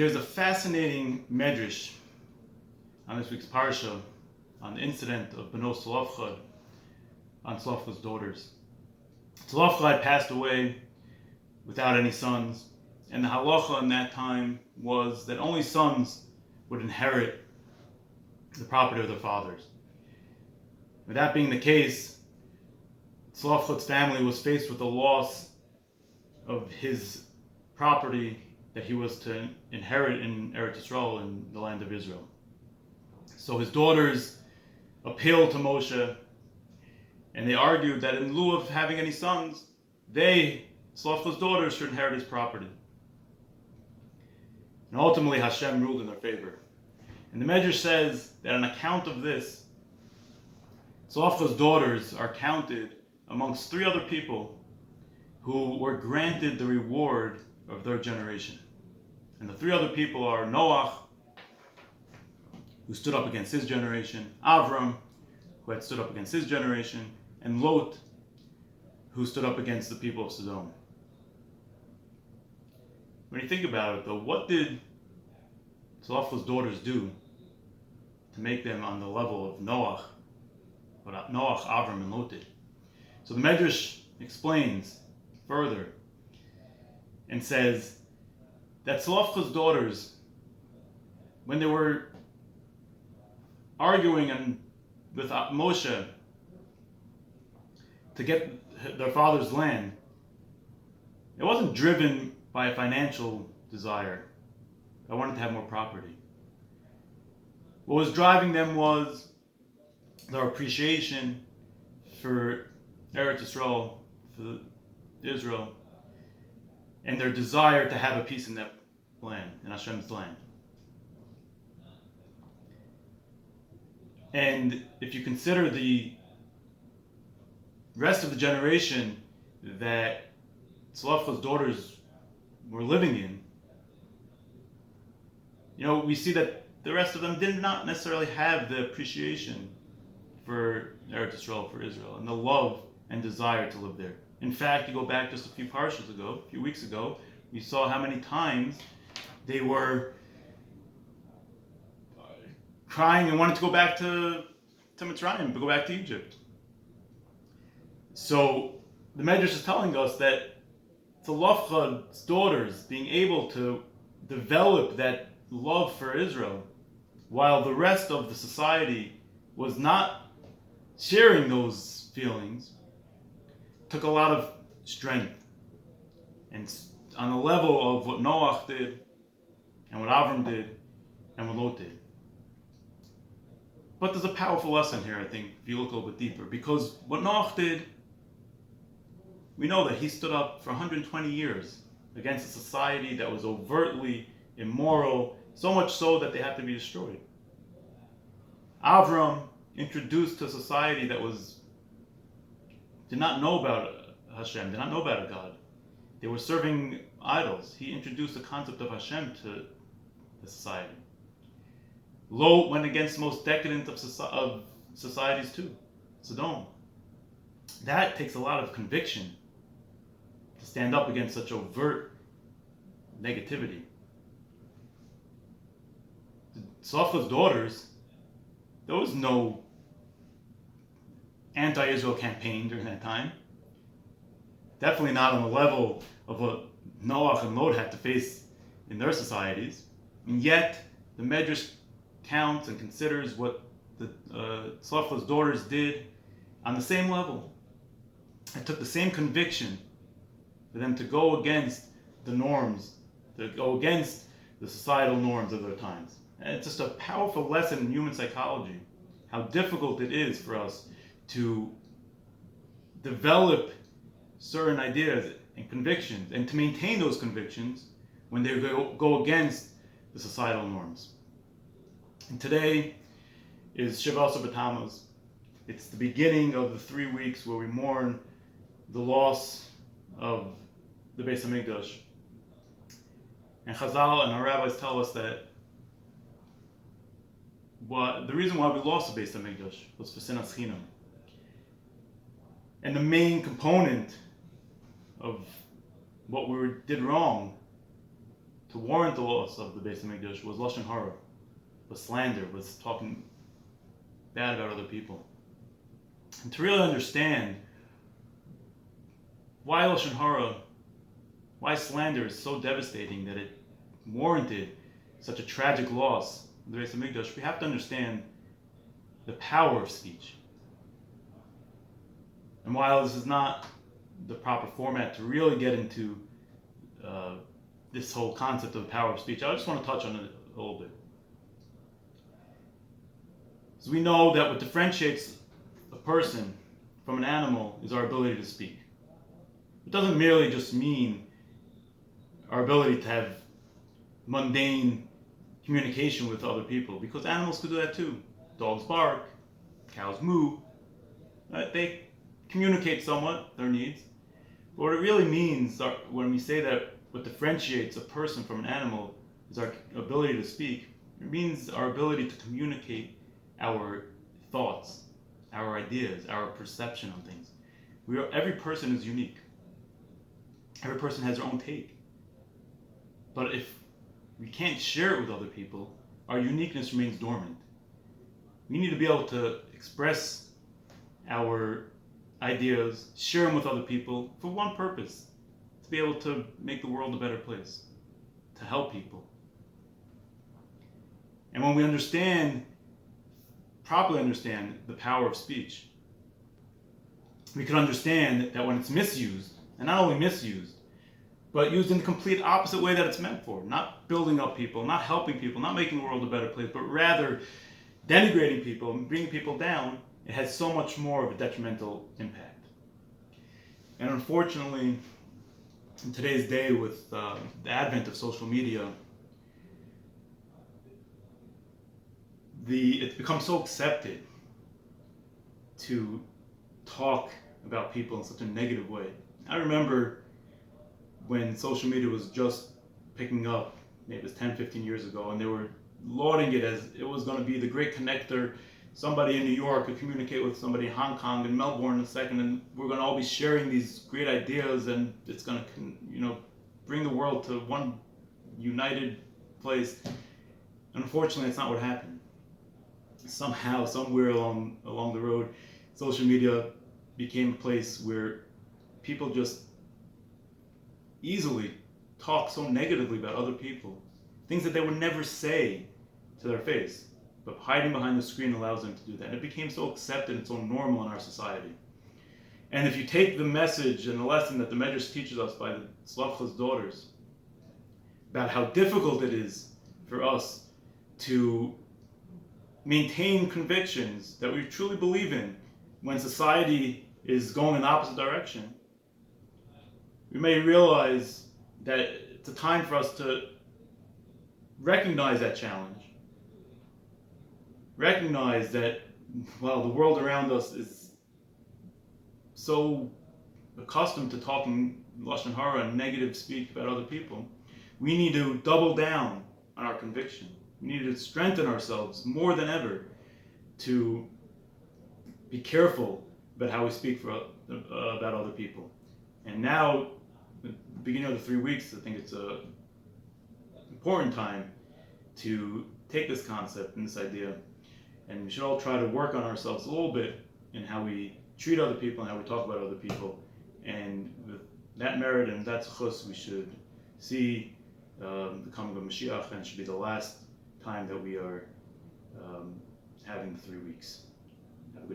There's a fascinating medrash on this week's parsha on the incident of Beno Tzlofchad, on Tzlofchad's daughters. Tzlofchad passed away without any sons, and the halacha in that time was that only sons would inherit the property of their fathers. With that being the case, Tzlofchad's family was faced with the loss of his property that he was to inherit in Eretz Yisrael, in the land of Israel. So his daughters appealed to Moshe, and they argued that in lieu of having any sons, they, Tzlofchad's daughters, should inherit his property. And ultimately Hashem ruled in their favor. And the Medrash says that on account of this, Tzlofchad's daughters are counted amongst three other people who were granted the reward of their generation. And the three other people are Noach, who stood up against his generation, Avraham, who had stood up against his generation, and Lot, who stood up against the people of Sodom. When you think about it, though, what did Tzlofchad's daughters do to make them on the level of Noach, what Noach, Avraham, and Lot did? So the Medrash explains further and says that Tzlofchad's daughters, when they were arguing with Moshe to get their father's land, it wasn't driven by a financial desire. I wanted to have more property. What was driving them was their appreciation for Eretz Yisrael, for Israel, and their desire to have a piece in that land, in Hashem's land. And if you consider the rest of the generation that Tzlofchad's daughters were living in, we see that the rest of them did not necessarily have the appreciation for Eretz Yisrael, for Israel, and the love and desire to live there. In fact, you go back just a few weeks ago, we saw how many times they were crying and wanted to go back to Mitzrayim, to go back to Egypt. So the Medrash is telling us that Tzlofchad's daughters being able to develop that love for Israel, while the rest of the society was not sharing those feelings, took a lot of strength. And on the level of what Noach did, and what Avraham did, and what Lot did. But there's a powerful lesson here, I think, if you look a little bit deeper. Because what Noach did, we know that he stood up for 120 years against a society that was overtly immoral, so much so that they had to be destroyed. Avraham introduced a society that did not know about Hashem, did not know about a God. They were serving idols. He introduced the concept of Hashem to the society. Lot went against the most decadent of societies too, Sodom. That takes a lot of conviction to stand up against such overt negativity. Tzlofchad's daughters, there was no anti-Israel campaign during that time. Definitely not on the level of what Noach and Lot had to face in their societies. And yet, the Medrash counts and considers what the Tzlofchad's daughters did on the same level. It took the same conviction for them to go against the norms, to go against the societal norms of their times. And it's just a powerful lesson in human psychology, how difficult it is for us to develop certain ideas and convictions, and to maintain those convictions when they go against the societal norms. And today is Shiva B'Tammuz. It's the beginning of the 3 weeks where we mourn the loss of the Beis Hamikdash. And Chazal and our rabbis tell us that the reason why we lost the Beis Hamikdash was for Sinas Chinam. And the main component of what we did wrong to warrant the loss of the Beis Hamikdash was lashon hara, was slander, was talking bad about other people. And to really understand why lashon hara, why slander is so devastating that it warranted such a tragic loss of the Beis Hamikdash, we have to understand the power of speech. And while this is not the proper format to really get into this whole concept of the power of speech, I just want to touch on it a little bit. So we know that what differentiates a person from an animal is our ability to speak. It doesn't merely just mean our ability to have mundane communication with other people, because animals could do that too. Dogs bark, cows moo, right? They communicate somewhat their needs. But what it really means when we say that what differentiates a person from an animal is our ability to speak, it means our ability to communicate our thoughts, our ideas, our perception on things. Every person is unique. Every person has their own take. But if we can't share it with other people, our uniqueness remains dormant. We need to be able to express our ideas, share them with other people for one purpose: to be able to make the world a better place, to help people. And when we properly understand the power of speech, we can understand that when it's misused, and not only misused, but used in the complete opposite way that it's meant for, not building up people, not helping people, not making the world a better place, but rather denigrating people and bringing people down, it has so much more of a detrimental impact. And unfortunately, in today's day with the advent of social media, it's become so accepted to talk about people in such a negative way. I remember when social media was just picking up, maybe it was 10, 15 years ago, and they were lauding it as it was going to be the great connector. Somebody in New York could communicate with somebody in Hong Kong and Melbourne in a second, and we're going to all be sharing these great ideas, and it's going to, bring the world to one united place. Unfortunately, it's not what happened. Somehow, somewhere along the road, social media became a place where people just easily talk so negatively about other people, things that they would never say to their face, but hiding behind the screen allows them to do that. And it became so accepted and so normal in our society. And if you take the message and the lesson that the Medrash teaches us by the Slavcha's daughters about how difficult it is for us to maintain convictions that we truly believe in when society is going in the opposite direction, we may realize that it's a time for us to recognize that challenge. Recognize that, the world around us is so accustomed to talking lashon hara and negative speak about other people. We need to double down on our conviction. We need to strengthen ourselves more than ever to be careful about how we speak about other people. And now, at the beginning of the 3 weeks, I think it's an important time to take this concept and this idea, and we should all try to work on ourselves a little bit in how we treat other people and how we talk about other people. And with that merit and that zchus, we should see the coming of Mashiach, and it should be the last time that we are having the 3 weeks.